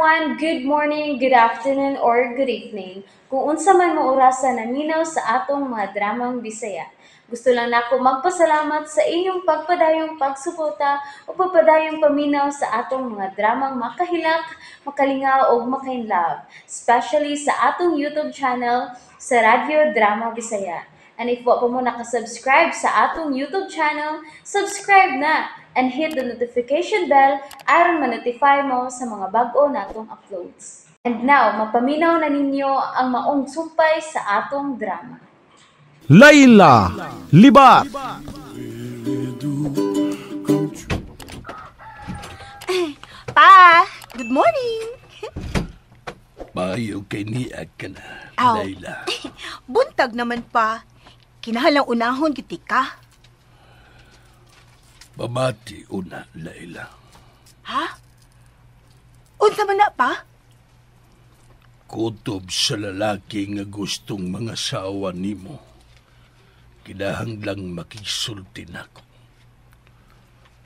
everyone, good morning, good afternoon, or good evening. Kung unsa man mo orasan naminaw sa atong mga dramang Bisaya. Gusto lang nako magpasalamat sa inyong pagpadayong pagsuporta o pagpadayong paminaw sa atong mga dramang makahilak, makalingaw o makainlove, especially sa atong YouTube channel sa Radyo Drama Bisaya. And if wa pa mo nakasubscribe sa atong YouTube channel, subscribe na and hit the notification bell aron ma-notify mo sa mga bag-o natong uploads. And now, mapaminaw na ninyo ang maong sumpay sa atong drama. Layla Libat. Pa, good morning. Maayo kay niya ka na, Aw. Layla. Buntag naman pa. Kinahalang unahon giti ka. Babati una, Layla. Ha? Unsa man na pa? Kutob sa lalaki nga gustong mga sawa nimo. Kinahanglang makisulti nako.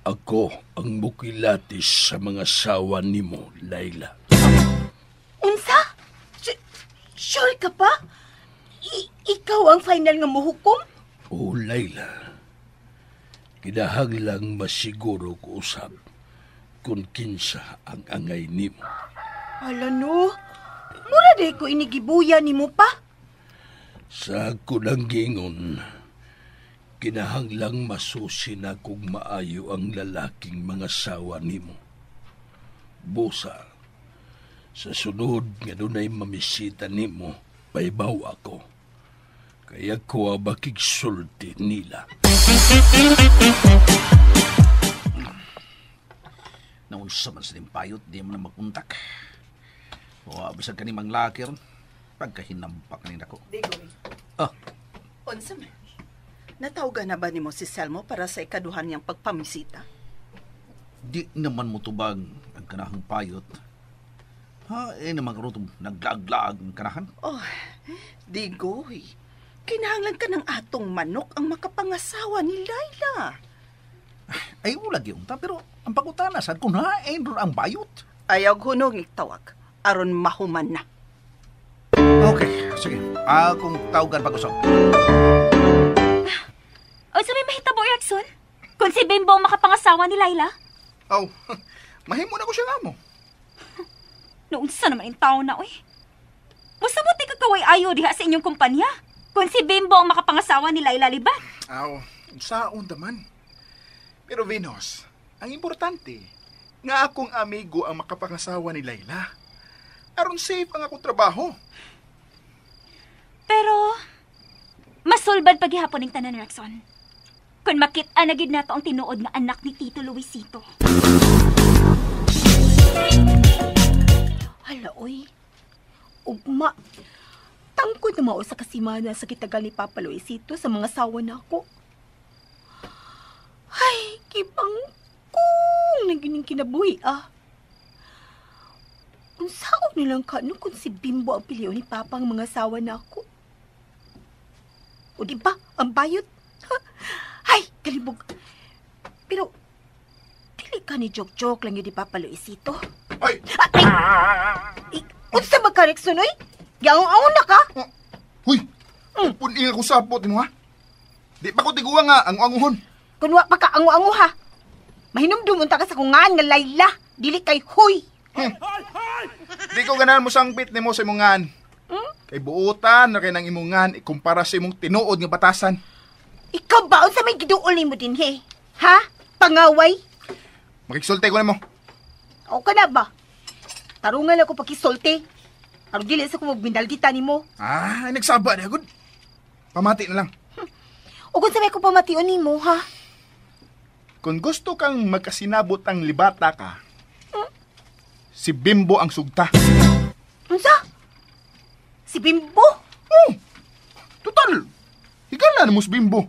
Ako ang mukilatis sa mga sawa nimo, Layla. Unsa? Sure ka pa? Ikaw ang final nga muhukom? O, Layla. Kinahanglang masiguro ko usab kung kinsa ang angay nimo. Hala no. Mura day ko inigibuya ni mo pa. Sa ako lang gingon, kinahanglang masusi na kung maayo ang lalaking mga sawa nimo. Busa, sa sunod nga dunay mamisita nimo, paibaw ako. Kaya ko makigsulti nila. Naunsa man sa timpayot, di mo na magpuntak. O abisag ka ni mang lakir, pagkahinampak kanina ko. Digoy, Ah, unsa man? Natawga na ba nimo si Selmo para sa ikaduhan niyang pagpamisita? di naman mo tubag ang kanahang payot. Ha, naman karutong naglaag-laag ang kanahan. Oh, Digoy, kinahanglan ka ng atong manok ang makapangasawa ni Layla. Ay, ulag yung ta, pero ang pagutana, saan kung hain ron ang bayot? Ayaw hunong itawag, aron mahuman na. Okay, sige. Akong tawagan pag-usap. O sa may mahitabo, Jackson? Kung si Bimbo ang makapangasawa ni Layla? Aw, mahimo na ko siya nga mo. Noon sa naman yung tao na, oy. Basta mo kaway ayo diha sa inyong kumpanya. Kung si Bimbo ang makapangasawa ni Layla Libat. Aw, saon daman. Pero Venus, ang importante, nga akong amigo ang makapangasawa ni Layla. Aron safe ang akong trabaho. Pero, masulbad paghihapon ng tanan, Rexon. Kung makita na gid nato ang tinuod nga anak ni Tito Luisito. Hala oy. Ugma. Tangkod na mao sa kasimana sa kitagal ni Papa Luisito sa mga sawa na ako. Ay, kibang kung nagining kinabuhi Unsaon nilang kano kung si Bimbo ang piliyon ni Papa ang mga sawa na ako? O di ba, ang bayot? Ay, kalibog. Pero, dili ka ni joke-joke lang yun ni Papa Luisito. Ay! Unsa ba ka, Rexon, oy? Yaong-aon na ka? Huy! Puning ako sapot mo ha? Di pa ko tiguwa nga ang anguhon. Kunwa pa ka ango-ango ha. Mahinumdum unta ka sa kungaan nga Layla. Dili kay Huy. Di ko ganahan mo sangbit ni mo sa imungan. Kay buutan na kay nang imungan ikumpara sa imong tinuod nga batasan. Ikaw ba unsa may giduol nimo din he? Ha? Pangaway? Makiksulti ko na mo. O ka na ba? Tarungan ako pakisulti. Aron dili sa ko magbindaldita nimo. Ah, ay nagsaba na agad. Pamati na lang. O kung sa may ko pamation nimo ha? Kung gusto kang magkasinabot ang libata ka, si Bimbo ang sugta. Unsa? Si Bimbo? Oh, total. Higala na mo si Bimbo.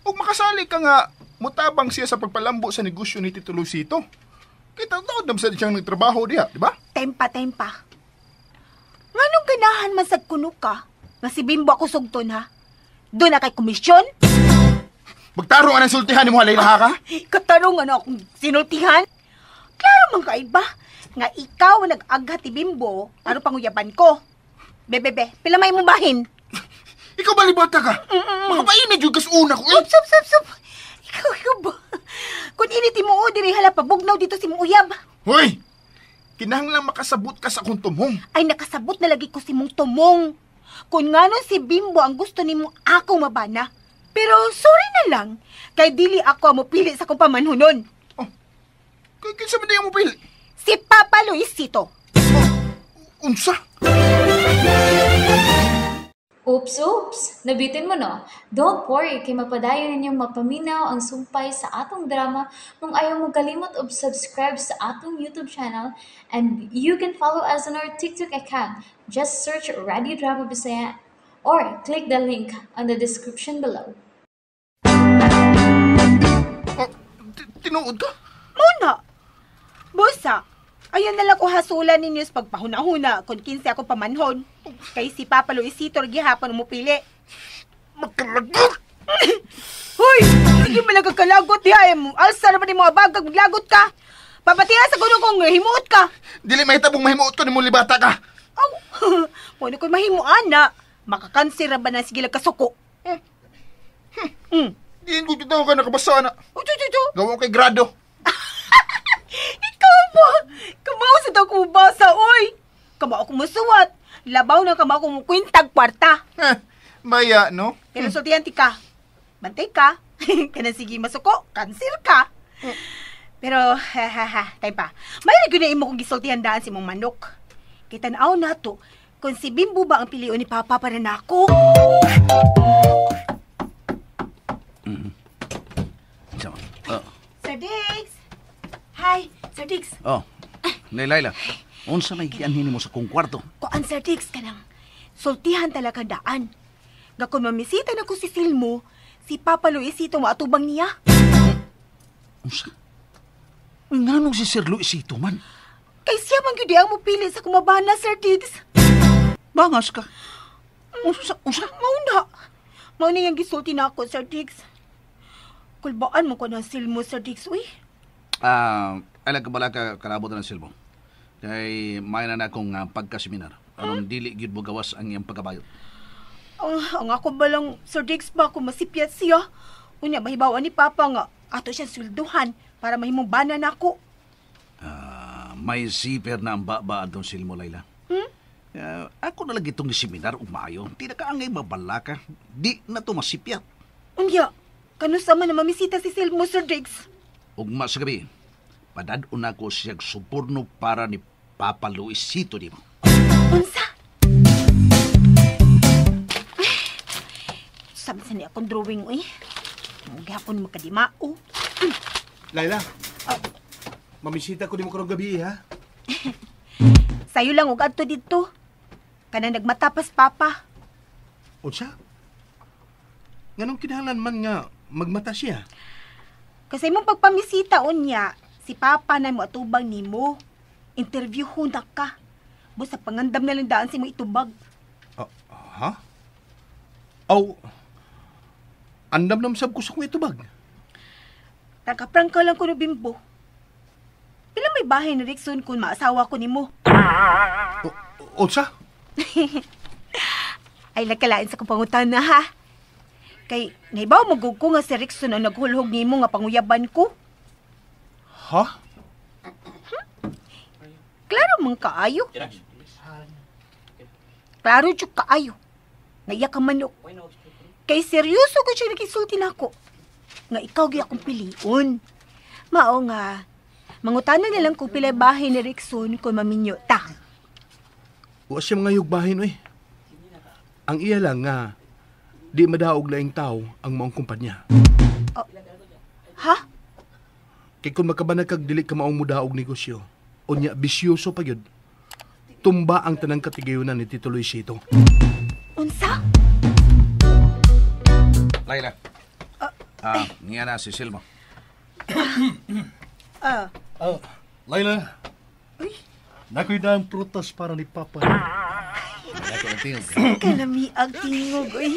Huwag makasali ka nga, mutabang siya sa pagpalambo sa negosyo ni Tito Luisito. Kita taon naman sa siyang nagtrabaho diha, di ba? Tempa. Nganong ganahan man sad kuno ka? Nga si Bimbo ako sugton ha? Doon na kay komisyon? Magtarong anang sultihan ni mo, Layla, ha ka? Katarungan akong sinultihan? Klaro man ka iba. nga ikaw ang nag-agha ti Bimbo, ano panguyaban ko. Bebebe, pila may mong bahin? Ikaw ba libata ka? Makapainad yung kasuna ko eh. Sup. Ikaw ba? Kung initi mo o, diri hala pabugnaw dito si mong uyab. Hoy! Kinahanglang makasabot ka sa akong tumong. Ay nakasabot na lagi ko si mong tumong. Kung nga nun si Bimbo ang gusto ni mong ako mabana. Pero sorry na lang, kay dili ako ang mupili sa kong pamanhunon. Kaya kinsa man na yung mobile? Si Papa Luisito. Unsa? Oops! Nabitin mo no? Don't worry, kay mapadayon ninyong mapaminaw ang sumpay sa atong drama kung ayaw mo kalimot og subscribe sa atong YouTube channel and you can follow us on our TikTok account. Just search Radio Drama Bisaya or click the link on the description below. Tinuod ka? Muna! Busa, ayan na lang ko hasulan ninyo sa pagpahuna-huna kung kinsi ako pamanhon. Kay si Papa Luisito gihapon mo pili. Magkalagot! Hoy! Hindi mo lang kakalagot diha. Alsa naman yung mga bagag maglagot ka. Papatiya sa kuno kong himuot ka. Dili mahitabong mahimuot ko ni mong libata ka. Aw, kung ko mahimuan na, makakansira ba na sige lang kasuko? Diyan ko kita ka nakabasa na. Ucho. Gawang kay grado. Ikaw ba? Kamao sa daw basa, oy! Kamao ko musuwat. Labaw na kamao ko kwintag kwarta. Maya, no? Pero sultihan ti ka. Bantay ka. Kana sige masuko, kansir ka. Pero, tayo pa. May na imo kong gisultihan daan si mong manok. Kitanaw na to, kung si Bimbo ba ang piliyon ni Papa para nako? Sir Diggs! Hi, Sir Diggs. Oh, Layla, unsa may gianhin mo sa kong kwarto? Kuan, Sir Diggs, kanang sultihan talaga daan. Nga kung mamisita na ko si Silmo, si Papa Luisito maatubang niya. Unsa? Nga nung si Sir Luisito man? Kay siya man yun ang mupili sa kumabana, Sir Diggs. Bangas ka. Unsa? Mauna yung gisulti na ako, Sir Diggs. Kulbaan mo ko ng Silmo, Sir Diggs, uy. Alam ka bala ka kalabot ng silbo. Kay may na akong pagkaseminar. Aron dili gyud mo gawas ang iyang pagkabayot. Ang ako balang, Sir Diggs, ba kung masipyat siya? Unya, mahibawan ni Papa nga, ato siya swelduhan para mahimong bana na ako. May zipper na ang baba atong silmo, Layla. Ako na lang itong seminar umayo. Di na ka angay mabala ka. Di na to masipyat. Unya, kanusa man na mamisita si Silmo, Sir Diggs? Ugma sa gabi, padadun ako siyag suborno para ni Papa Luisito di mo. Unsa? Sabi sa niya akong drawing, uy. Magyapon makadimao. Layla, mamisita ko di mo karong gabi, ha? Sayo lang og adto dito. Kanang nagmatapas, Papa. Unsa? Nganong kinahanglan man nga magmata siya? Kasi mong pagpamisita unya, si Papa na mo atubang nimo. Interview hunak ka. Busa pangandam na lang daan si mo itubag. Ha? Aw, andam nam sab ko sa kong itubag. Tagaprang ka lang ko no, Bimbo. Pila may bahay na Rickson kung maasawa ko nimo. Unsa? Ay, nagkalain sa kong pangutan na, ha? Kay, naibaw magug ko nga si Rickson ang naghulhog nimo nga panguyaban ko. Ha? Klaro man kaayo. Klaro chuk kaayo. Naiyak ka manok. Kay seryoso ko siya nakisulti na ako. Nga ikaw gi akong piliun. Mao nga, mangutanan na lang kung pila bahay ni Rickson kung maminyo ta. Wa siya mga yugbahin, oy. Ang iya lang nga, di madaog laing tao ang maong kumpanya. Ha? Kay kung makabanag kag dili ka maong mudaog negosyo, unya bisyoso pa yun, tumba ang tanang katigayunan ni Tito Luisito. Unsa? Layla. Niya na si Silmo. Layla, nakoy na ang prutas para ni Papa. Dako ang tingog. Kalami ang tingog, uy.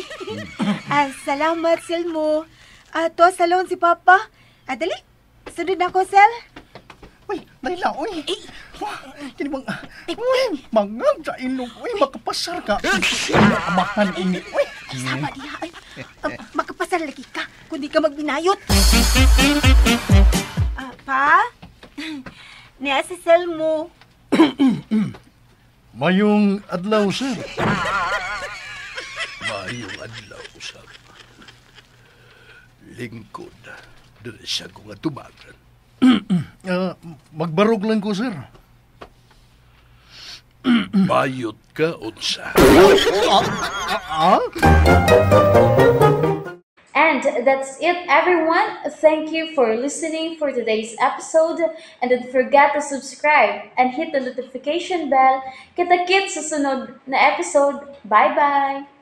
Salamat, Silmo. To salon si Papa. Dali. Sunod na ako, Sel. Uy, Layla, uy. Kini mga... Uy, mangag sa ilong. Uy, makapasar ka. Amahan ini. Uy. Sama diha ay. Makapasar lagi ka kundi ka magbinayot. Pa? Niya si Selmo. Mayong adlaw, sir. Mayong adlaw sa lingkod. Dili siya ko nga tumagan. Magbarog lang ko, sir. Bayot ka, unsa. And that's it, everyone. Thank you for listening for today's episode. And don't forget to subscribe and hit the notification bell. Kita-kits sa sunod na episode. Bye-bye!